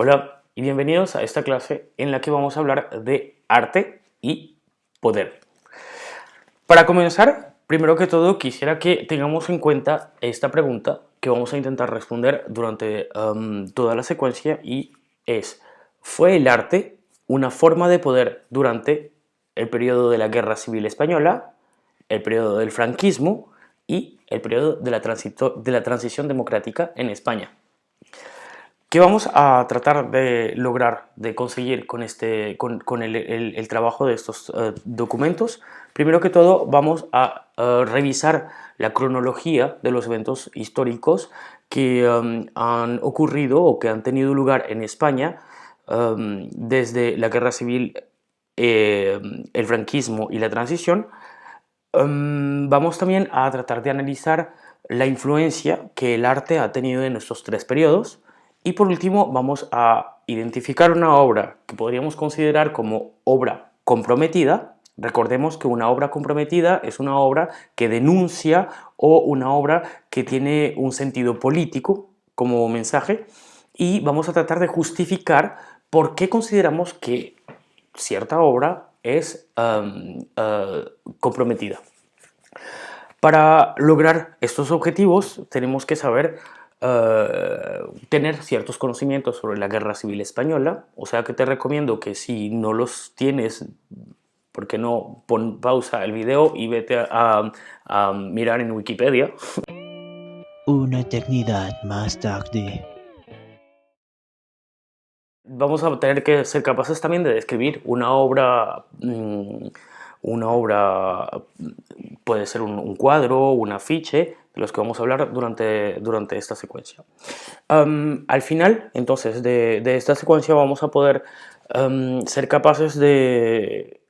Hola y bienvenidos a esta clase en la que vamos a hablar de arte y poder. Para comenzar, primero que todo quisiera que tengamos en cuenta esta pregunta que vamos a intentar responder durante toda la secuencia y es: ¿fue el arte una forma de poder durante el periodo de la Guerra Civil Española, el periodo del franquismo y el periodo de la transición democrática en España? ¿Qué vamos a tratar de lograr, de conseguir con el trabajo de estos documentos? Primero que todo, vamos a revisar la cronología de los eventos históricos que han ocurrido o que han tenido lugar en España desde la Guerra Civil, el franquismo y la transición. Vamos también a tratar de analizar la influencia que el arte ha tenido en estos tres periodos y por último vamos a identificar una obra que podríamos considerar como obra comprometida. Recordemos que una obra comprometida es una obra que denuncia o una obra que tiene un sentido político como mensaje, y vamos a tratar de justificar por qué consideramos que cierta obra es comprometida. Para lograr estos objetivos tenemos que saber tener ciertos conocimientos sobre la Guerra Civil Española, o sea que te recomiendo que si no los tienes, ¿por qué no pon pausa el video y vete a mirar en Wikipedia? Una eternidad más tarde. Vamos a tener que ser capaces también de describir una obra puede ser un cuadro, un afiche, de los que vamos a hablar durante esta secuencia. Al final, entonces, de esta secuencia vamos a poder ser capaces de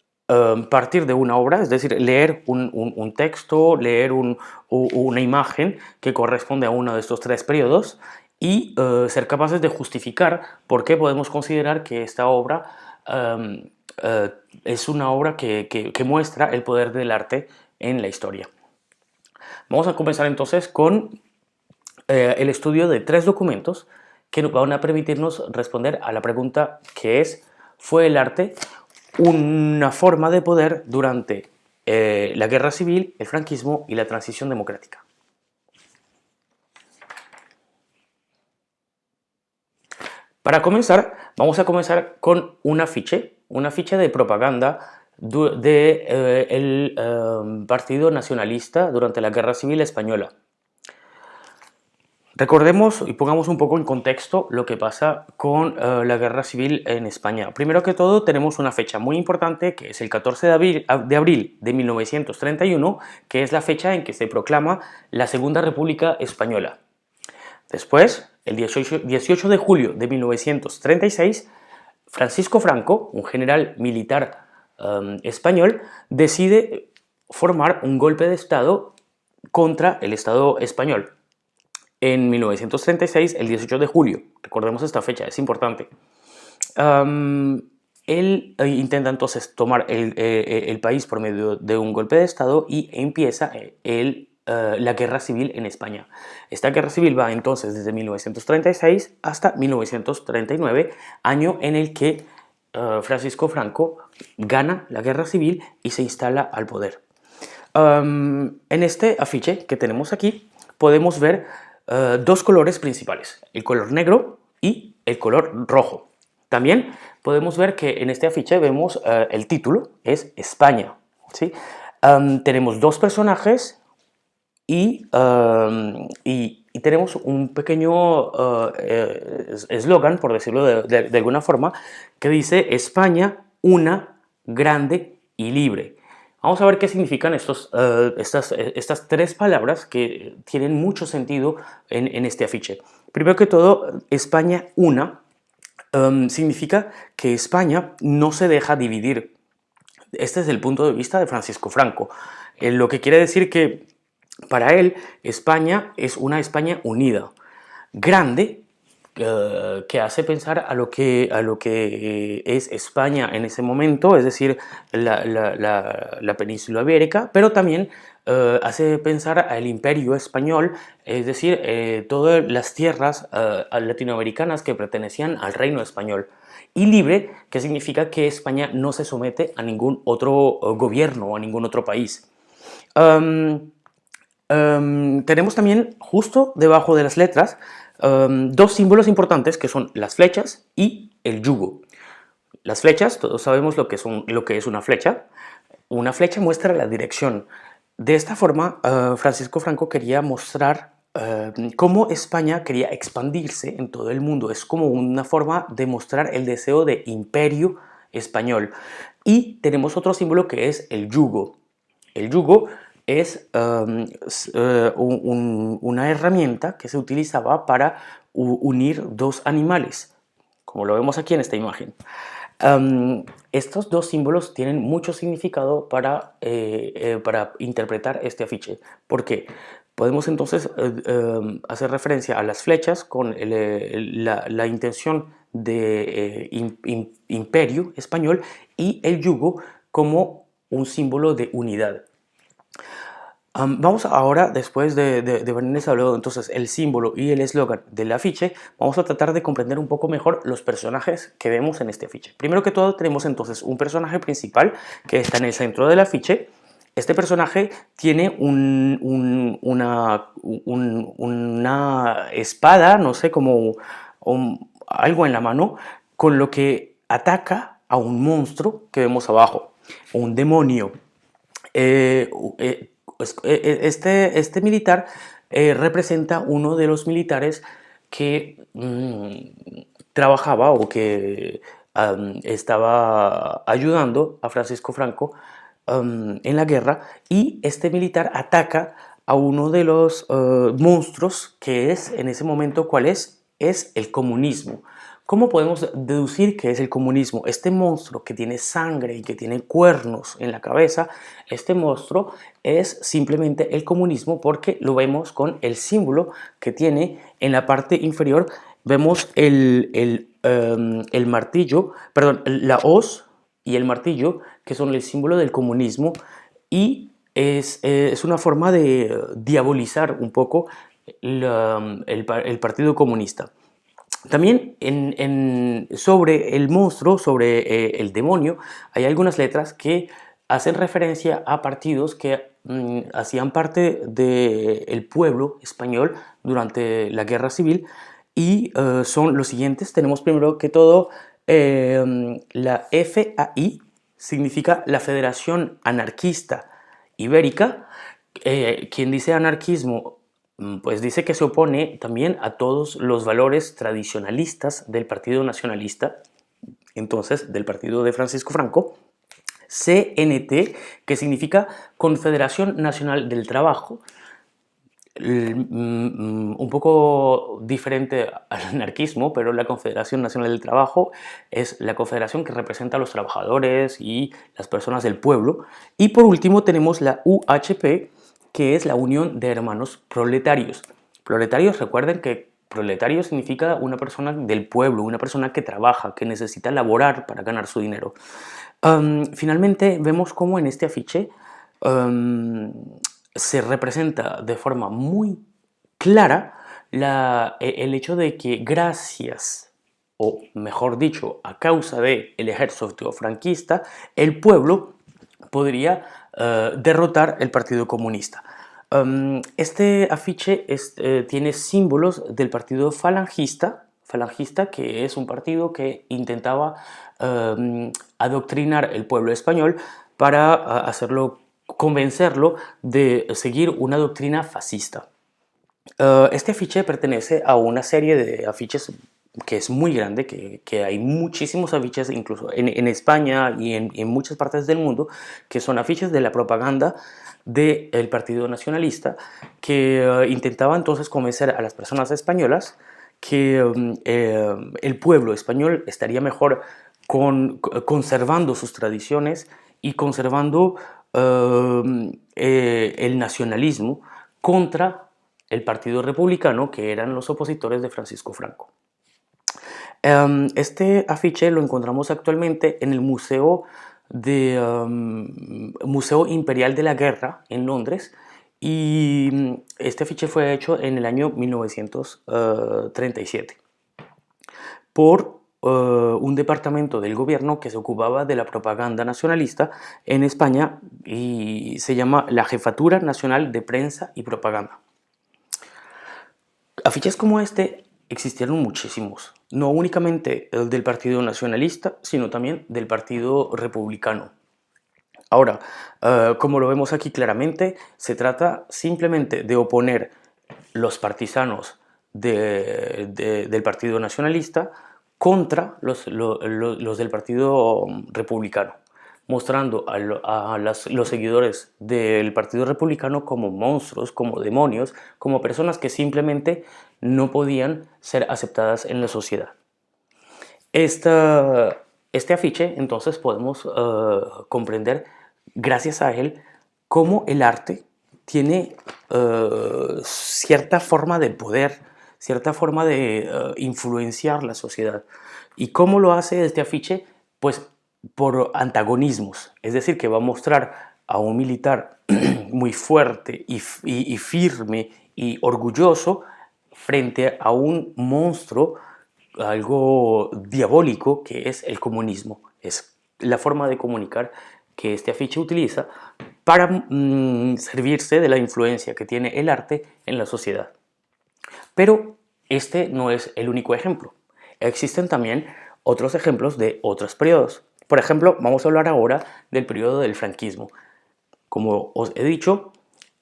partir de una obra, es decir, leer un texto, leer una imagen que corresponde a uno de estos tres periodos y ser capaces de justificar por qué podemos considerar que esta obra es una obra que muestra el poder del arte en la historia. Vamos a comenzar entonces con el estudio de tres documentos que nos van a permitirnos responder a la pregunta que es: ¿fue el arte una forma de poder durante la Guerra Civil, el franquismo y la transición democrática? Para comenzar, vamos a comenzar con un afiche de propaganda del Partido Nacionalista durante la Guerra Civil Española. Recordemos y pongamos un poco en contexto lo que pasa con la Guerra Civil en España. Primero que todo, tenemos una fecha muy importante, que es el 14 de abril de 1931, que es la fecha en que se proclama la Segunda República Española. Después, el 18 de julio de 1936, Francisco Franco, un general militar español, decide formar un golpe de Estado contra el Estado español. En 1936, el 18 de julio, recordemos esta fecha, es importante, él intenta entonces tomar el país por medio de un golpe de Estado y empieza la guerra civil en España. Esta guerra civil va entonces desde 1936 hasta 1939, año en el que Francisco Franco gana la guerra civil y se instala al poder. En este afiche que tenemos aquí podemos ver dos colores principales: el color negro y el color rojo. También podemos ver que en este afiche vemos el título, es España, ¿sí? Tenemos dos personajes y tenemos un pequeño eslogan, por decirlo de alguna forma, que dice: España, una, grande y libre. Vamos a ver qué significan estas tres palabras que tienen mucho sentido en este afiche. Primero que todo, España una significa que España no se deja dividir. Este es el punto de vista de Francisco Franco, lo que quiere decir que para él España es una España unida, grande, que hace pensar a lo que es España en ese momento, es decir, la península ibérica, pero también hace pensar al Imperio Español, es decir, todas las tierras latinoamericanas que pertenecían al Reino Español. Y libre, que significa que España no se somete a ningún otro gobierno o a ningún otro país. Tenemos también justo debajo de las letras dos símbolos importantes que son las flechas y el yugo. Las flechas, todos sabemos lo que es una flecha. Una flecha muestra la dirección. De esta forma, Francisco Franco quería mostrar cómo España quería expandirse en todo el mundo. Es como una forma de mostrar el deseo de imperio español. Y tenemos otro símbolo que es el yugo. El yugo es una herramienta que se utilizaba para unir dos animales, como lo vemos aquí en esta imagen. Estos dos símbolos tienen mucho significado para interpretar este afiche. ¿Por qué? Podemos entonces hacer referencia a las flechas con la intención de imperio español y el yugo como un símbolo de unidad. Vamos ahora, después de haberles hablado entonces el símbolo y el eslogan del afiche, vamos a tratar de comprender un poco mejor los personajes que vemos en este afiche. Primero que todo tenemos entonces un personaje principal que está en el centro del afiche. Este personaje tiene una espada, no sé, como algo en la mano, con lo que ataca a un monstruo que vemos abajo, un demonio. Este militar representa uno de los militares que trabajaba o que estaba ayudando a Francisco Franco en la guerra, y este militar ataca a uno de los monstruos que es en ese momento, ¿cuál es? Es el comunismo. ¿Cómo podemos deducir qué es el comunismo? Este monstruo que tiene sangre y que tiene cuernos en la cabeza, este monstruo es simplemente el comunismo, porque lo vemos con el símbolo que tiene en la parte inferior. Vemos el martillo, perdón, la hoz y el martillo, que son el símbolo del comunismo, y es una forma de diabolizar un poco el Partido Comunista. También sobre el monstruo, sobre el demonio, hay algunas letras que hacen referencia a partidos que hacían parte del pueblo español durante la Guerra Civil, y son los siguientes. Tenemos primero que todo la FAI, significa la Federación Anarquista Ibérica. Quien dice anarquismo, pues dice que se opone también a todos los valores tradicionalistas del Partido Nacionalista, entonces del partido de Francisco Franco. CNT, que significa Confederación Nacional del Trabajo, un poco diferente al anarquismo, pero la Confederación Nacional del Trabajo es la confederación que representa a los trabajadores y las personas del pueblo. Y por último tenemos la UHP, que es la Unión de Hermanos Proletarios. Proletarios, recuerden que proletario significa una persona del pueblo, una persona que trabaja, que necesita laborar para ganar su dinero. Finalmente vemos cómo en este afiche se representa de forma muy clara el hecho de que gracias, o mejor dicho, a causa del ejército franquista, el pueblo podría derrotar el Partido Comunista. Este afiche tiene símbolos del partido falangista, que es un partido que intentaba adoctrinar el pueblo español para convencerlo de seguir una doctrina fascista. Este afiche pertenece a una serie de afiches que es muy grande, que hay muchísimos afiches incluso en España y en muchas partes del mundo, que son afiches de la propaganda del Partido Nacionalista, que intentaba entonces convencer a las personas españolas que el pueblo español estaría mejor conservando sus tradiciones y conservando el nacionalismo contra el Partido Republicano, que eran los opositores de Francisco Franco. Este afiche lo encontramos actualmente en el Museo Imperial de la Guerra en Londres, y este afiche fue hecho en el año 1937 por un departamento del gobierno que se ocupaba de la propaganda nacionalista en España y se llama la Jefatura Nacional de Prensa y Propaganda. Afiches como este existieron muchísimos, no únicamente el del Partido Nacionalista, sino también del Partido Republicano. Ahora, como lo vemos aquí claramente, se trata simplemente de oponer los partisanos del Partido Nacionalista contra los del Partido Republicano, mostrando a los seguidores del Partido Republicano como monstruos, como demonios, como personas que simplemente no podían ser aceptadas en la sociedad. Este afiche, entonces, podemos comprender, gracias a él, cómo el arte tiene cierta forma de poder, cierta forma de influenciar la sociedad. ¿Y cómo lo hace este afiche? Pues por antagonismos, es decir, que va a mostrar a un militar muy fuerte y firme y orgulloso frente a un monstruo, algo diabólico, que es el comunismo. Es la forma de comunicar que este afiche utiliza para servirse de la influencia que tiene el arte en la sociedad. Pero este no es el único ejemplo. Existen también otros ejemplos de otros periodos. Por ejemplo, vamos a hablar ahora del periodo del franquismo. Como os he dicho,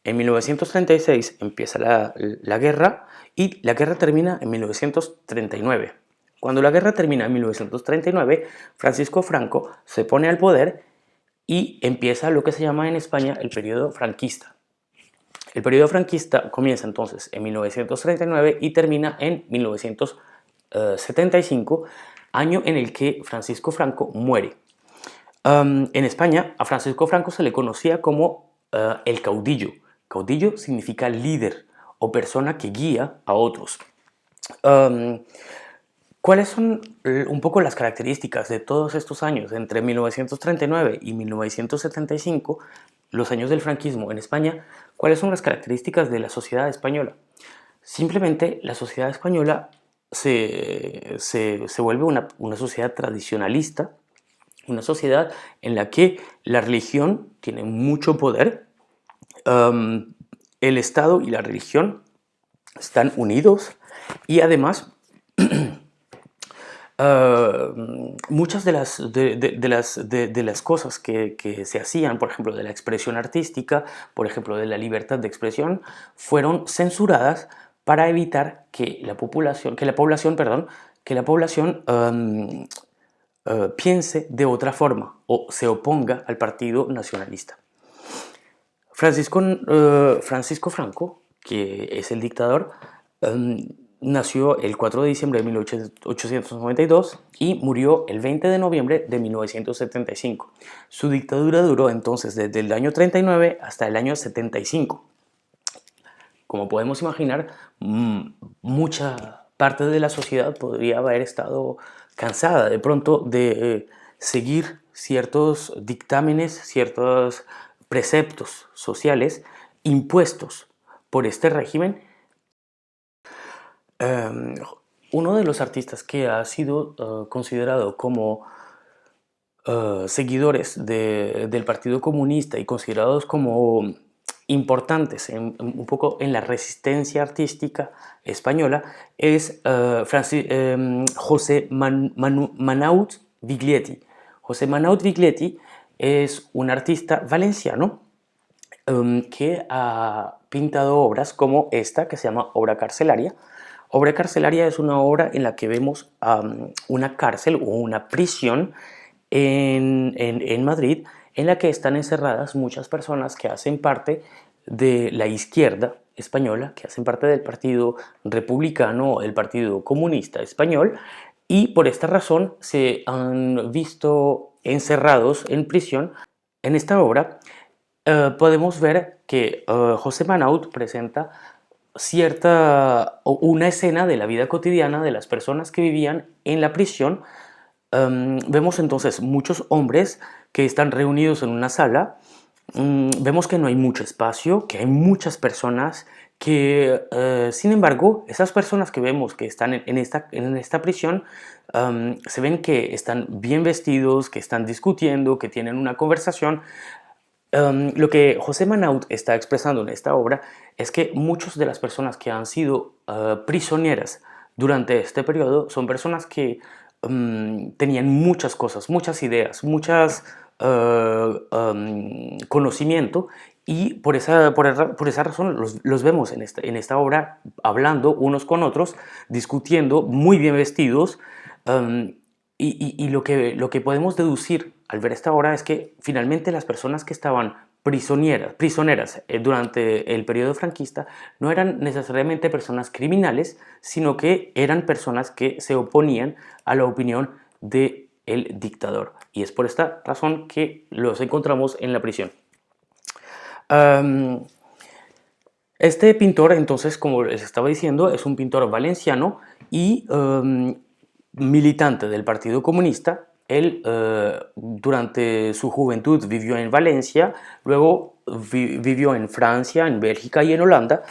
en 1936 empieza la guerra y la guerra termina en 1939. Cuando la guerra termina en 1939, Francisco Franco se pone al poder y empieza lo que se llama en España el periodo franquista. El periodo franquista comienza entonces en 1939 y termina en 1975, año en el que Francisco Franco muere. En España a Francisco Franco se le conocía como el caudillo. Caudillo significa líder o persona que guía a otros. ¿Cuáles son un poco las características de todos estos años, entre 1939 y 1975, los años del franquismo en España? ¿Cuáles son las características de la sociedad española? Simplemente la sociedad española se vuelve una sociedad tradicionalista, una sociedad en la que la religión tiene mucho poder, el Estado y la religión están unidos y además muchas de las cosas que se hacían, por ejemplo, de la expresión artística, por ejemplo, de la libertad de expresión, fueron censuradas para evitar que la población piense de otra forma o se oponga al Partido Nacionalista. Francisco Franco, que es el dictador, nació el 4 de diciembre de 1892 y murió el 20 de noviembre de 1975. Su dictadura duró entonces desde el año 39 hasta el año 75. Como podemos imaginar, mucha parte de la sociedad podría haber estado cansada de pronto de seguir ciertos dictámenes, ciertos preceptos sociales impuestos por este régimen. Uno de los artistas que ha sido considerado como seguidores del Partido Comunista y considerados como importantes un poco en la resistencia artística española es José Manaut Viglietti. José Manaut Viglietti es un artista valenciano que ha pintado obras como esta, que se llama Obra Carcelaria. Obra Carcelaria es una obra en la que vemos una cárcel o una prisión en Madrid, en la que están encerradas muchas personas que hacen parte de la izquierda española, que hacen parte del Partido Republicano, el Partido Comunista Español, y por esta razón se han visto encerrados en prisión. En esta obra podemos ver que José Manaut presenta una escena de la vida cotidiana de las personas que vivían en la prisión. Vemos entonces muchos hombres que están reunidos en una sala vemos que no hay mucho espacio, que hay muchas personas que, sin embargo, esas personas que vemos que están en esta prisión, se ven que están bien vestidos, que están discutiendo, que tienen una conversación. Lo que José Manaut está expresando en esta obra es que muchas de las personas que han sido prisioneras durante este periodo son personas que tenían muchas cosas, muchas ideas, muchas conocimiento, y por esa razón los vemos en esta obra hablando unos con otros, discutiendo, muy bien vestidos. Y lo que podemos deducir al ver esta obra es que finalmente las personas que estaban prisioneras durante el periodo franquista no eran necesariamente personas criminales, sino que eran personas que se oponían a la opinión del dictador. Y es por esta razón que los encontramos en la prisión. Este pintor, entonces, como les estaba diciendo, es un pintor valenciano y militante del Partido Comunista. Él durante su juventud vivió en Valencia, luego vivió en Francia, en Bélgica y en Holanda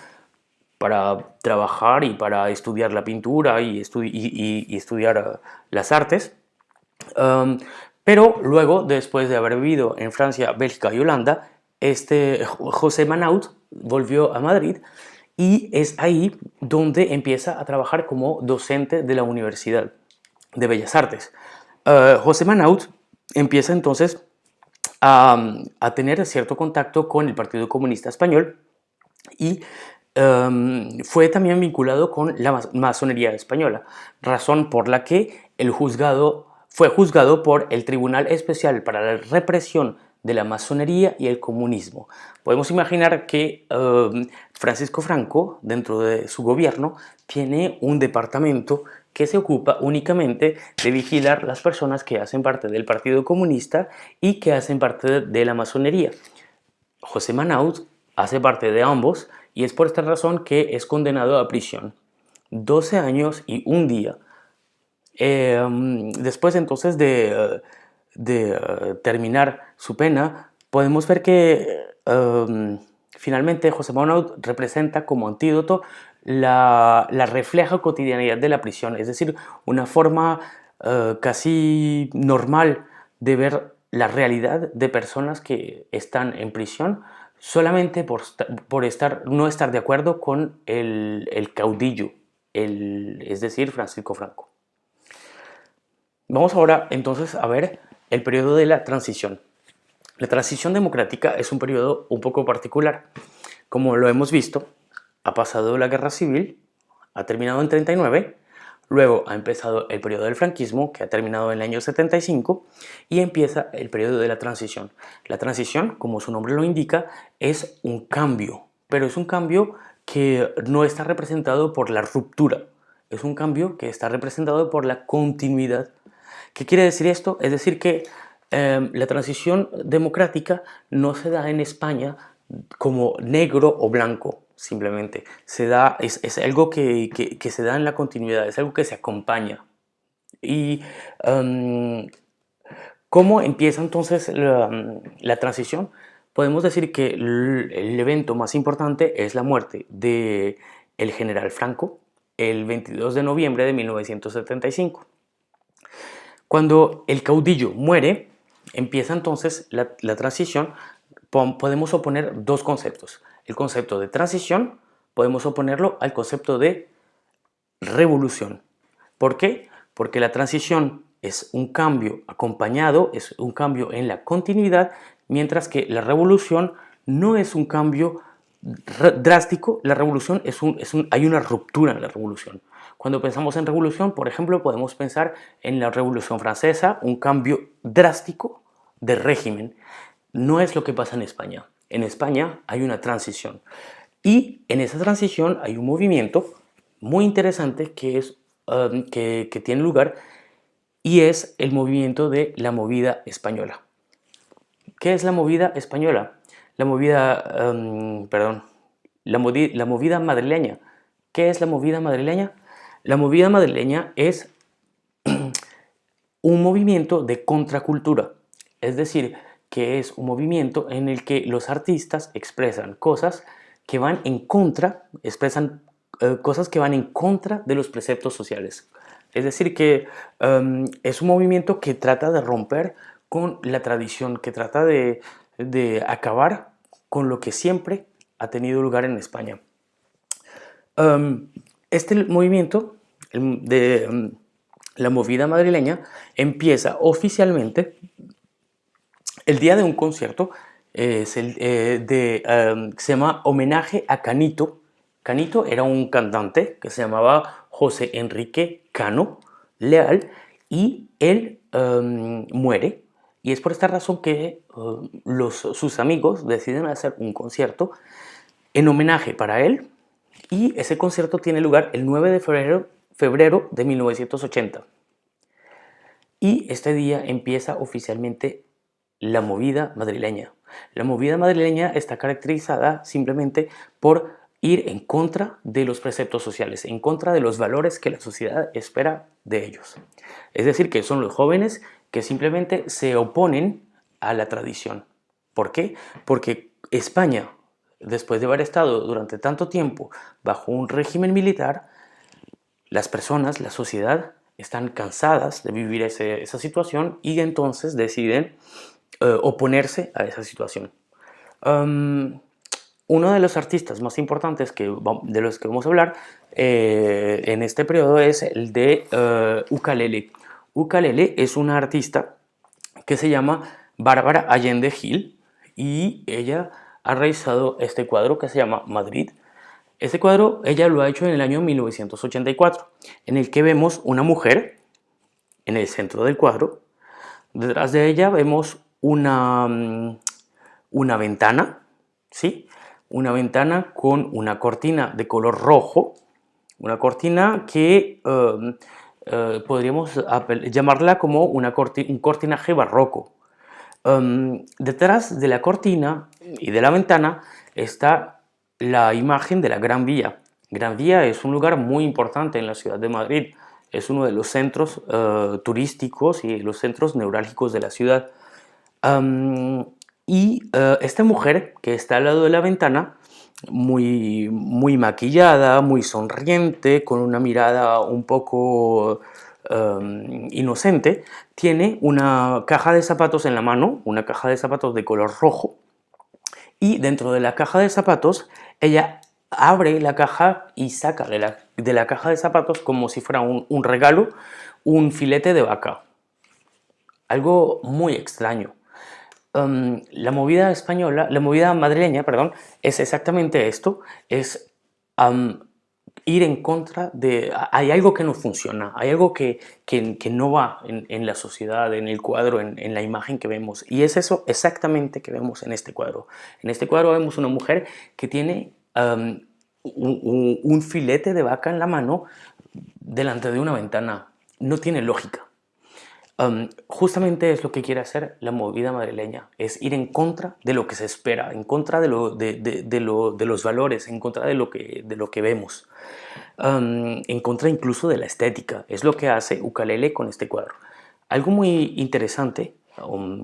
para trabajar y para estudiar la pintura y estudiar las artes. Pero luego, después de haber vivido en Francia, Bélgica y Holanda, José Manaut volvió a Madrid y es ahí donde empieza a trabajar como docente de la Universidad de Bellas Artes. José Manaut empieza entonces a tener cierto contacto con el Partido Comunista Español y fue también vinculado con la masonería española, razón por la que fue juzgado por el Tribunal Especial para la Represión de la Masonería y el Comunismo. Podemos imaginar que Francisco Franco, dentro de su gobierno, tiene un departamento que se ocupa únicamente de vigilar las personas que hacen parte del Partido Comunista y que hacen parte de la masonería. José Manaut hace parte de ambos y es por esta razón que es condenado a prisión. 12 años y un día. Después entonces de terminar su pena, podemos ver que finalmente José Manaut representa como antídoto la refleja cotidianidad de la prisión, es decir, una forma casi normal de ver la realidad de personas que están en prisión solamente por no estar de acuerdo con el caudillo, es decir, Francisco Franco. Vamos ahora entonces a ver el periodo de la transición. La transición democrática es un periodo un poco particular. Como lo hemos visto, ha pasado la guerra civil, ha terminado en 39, luego ha empezado el periodo del franquismo, que ha terminado en el año 75, y empieza el periodo de la transición. La transición, como su nombre lo indica, es un cambio, pero es un cambio que no está representado por la ruptura, es un cambio que está representado por la continuidad. ¿Qué quiere decir esto? Es decir que la transición democrática no se da en España como negro o blanco, simplemente. Es algo que se da en la continuidad, es algo que se acompaña. ¿Y cómo empieza entonces la transición? Podemos decir que el evento más importante es la muerte del general Franco el 22 de noviembre de 1975. Cuando el caudillo muere, empieza entonces la transición. Podemos oponer dos conceptos. El concepto de transición podemos oponerlo al concepto de revolución. ¿Por qué? Porque la transición es un cambio acompañado, es un cambio en la continuidad, mientras que la revolución no es un cambio drástico. La revolución hay una ruptura en la revolución. Cuando pensamos en revolución, por ejemplo, podemos pensar en la Revolución Francesa, un cambio drástico de régimen. No es lo que pasa en España. En España hay una transición. Y en esa transición hay un movimiento muy interesante que tiene lugar, y es el movimiento de la movida española. ¿Qué es la movida española? La movida madrileña. ¿Qué es la movida madrileña? La movida madrileña es un movimiento de contracultura, es decir, que es un movimiento en el que los artistas expresan cosas que van en contra, cosas que van en contra de los preceptos sociales. Es decir, que es un movimiento que trata de romper con la tradición, que trata de acabar con lo que siempre ha tenido lugar en España. Este movimiento de la movida madrileña empieza oficialmente el día de un concierto se llama Homenaje a Canito. Canito era un cantante que se llamaba José Enrique Cano Leal y él muere. Y es por esta razón que sus amigos deciden hacer un concierto en homenaje para él, y ese concierto tiene lugar el 9 de febrero de 1980. Y este día empieza oficialmente la movida madrileña. La movida madrileña está caracterizada simplemente por ir en contra de los preceptos sociales, en contra de los valores que la sociedad espera de ellos. Es decir, que son los jóvenes que simplemente se oponen a la tradición. ¿Por qué? Porque España, después de haber estado durante tanto tiempo bajo un régimen militar, las personas, la sociedad, están cansadas de vivir esa situación y entonces deciden oponerse a esa situación. Uno de los artistas más importantes de los que vamos a hablar en este periodo es el de Ukelele. Ukelele es una artista que se llama Bárbara Allende Gil y ella ha realizado este cuadro que se llama Madrid. Este cuadro ella lo ha hecho en el año 1984, en el que vemos una mujer en el centro del cuadro. Detrás de ella vemos una ventana, ¿sí? Una ventana con una cortina de color rojo, una cortina que podríamos llamarla como un cortinaje barroco. Detrás de la cortina y de la ventana está la imagen de la Gran Vía. Gran Vía es un lugar muy importante en la ciudad de Madrid. Es uno de los centros turísticos y los centros neurálgicos de la ciudad. Esta mujer que está al lado de la ventana, muy, muy maquillada, muy sonriente, con una mirada un poco inocente, tiene una caja de zapatos en la mano, una caja de zapatos de color rojo, y dentro de la caja de zapatos ella abre la caja y saca de la caja de zapatos, como si fuera un regalo, un filete de vaca. Algo muy extraño. La movida madrileña, perdón, es exactamente esto, es ir en contra de... Hay algo que no funciona, hay algo que no va en la sociedad, en el cuadro, en la imagen que vemos, y es eso exactamente que vemos en este cuadro. En este cuadro vemos una mujer que tiene un filete de vaca en la mano delante de una ventana. No tiene lógica. Justamente es lo que quiere hacer la movida madrileña, es ir en contra de lo que se espera, en contra de los valores, en contra de lo que vemos, en contra incluso de la estética. Es lo que hace Ukelele con este cuadro. Algo muy interesante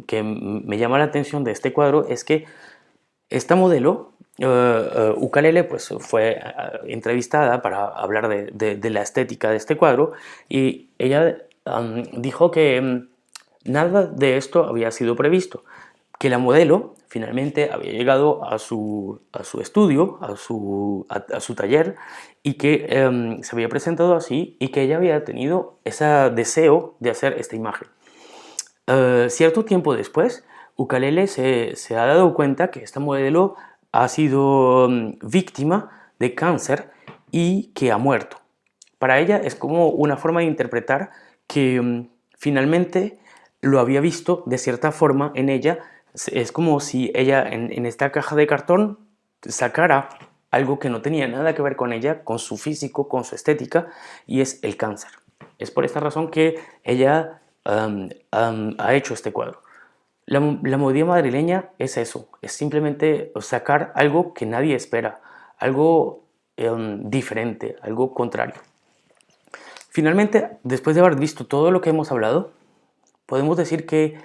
que me llama la atención de este cuadro es que esta modelo, Ukelele, pues fue entrevistada para hablar de la estética de este cuadro, y ella dijo que nada de esto había sido previsto, que la modelo finalmente había llegado a su estudio, a su taller, y que se había presentado así, y que ella había tenido ese deseo de hacer esta imagen. Cierto tiempo después, Ukelele se ha dado cuenta que esta modelo ha sido víctima de cáncer y que ha muerto. Para ella es como una forma de interpretar que finalmente lo había visto de cierta forma en ella. Es como si ella en esta caja de cartón sacara algo que no tenía nada que ver con ella, con su físico, con su estética, y es el cáncer. Es por esta razón que ella ha hecho este cuadro. La movida madrileña es eso, es simplemente sacar algo que nadie espera, algo diferente, algo contrario. Finalmente, después de haber visto todo lo que hemos hablado, podemos decir que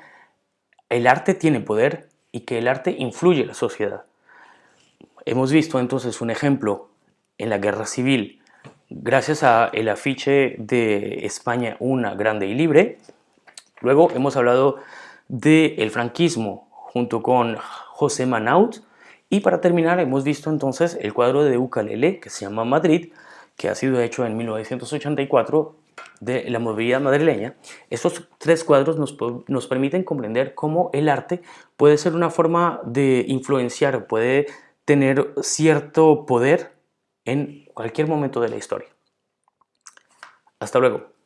el arte tiene poder y que el arte influye en la sociedad. Hemos visto entonces un ejemplo en la Guerra Civil gracias al afiche de España una, grande y libre. Luego hemos hablado del franquismo junto con José Manaut. Y para terminar hemos visto entonces el cuadro de Ucalele que se llama Madrid, que ha sido hecho en 1984 de la movilidad madrileña. Estos tres cuadros nos permiten comprender cómo el arte puede ser una forma de influenciar, puede tener cierto poder en cualquier momento de la historia. Hasta luego.